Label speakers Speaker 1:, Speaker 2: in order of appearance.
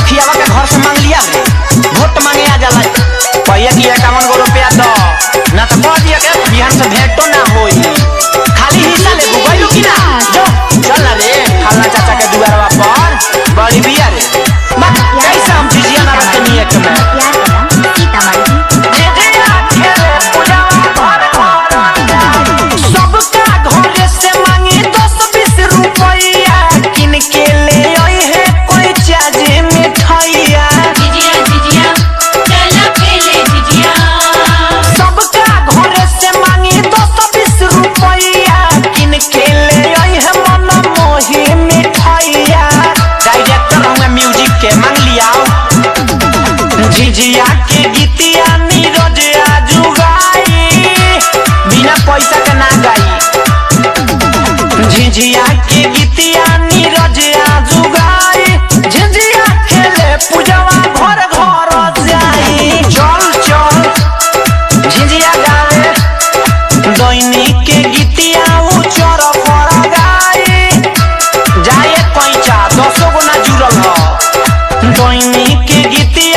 Speaker 1: मुखियावा के घर से मांग लिया रे, वोट मांगे आ जाला पहिया की 51 गो रुपया दो ना तो कह दिया के बिहान से भेंटो ना होई, खाली हिस्सा ले गइलू कि ना जो चल ना रे खाला चाचा के दुआरवा पर बड़ी बिया रे कैसे हम झिझिया ना रखते नहीं एक में सबका घरे से मांगी 10-20 रुपया किन के ले आई है कोई चाजे मिठाइया सबका घरे से मांगी 10-20 रुपया किन के ले आई है मन मोही मिठाइया डायरेक्टर हूँ म्यूजिक के मांग लिया झिझिया के गीतिया नीरज आजू गाई बिना पैसा के ना गाई झिझिया के गीतिया नीरज आजू गाई झिझिया खेले पूजवा घर घर जाई चल चल झिझिया गावे दैनिक के गीतिया उचर पर गाई जाए पैसा 10 गो ना जुड़ल ह दैनिक के गीतिया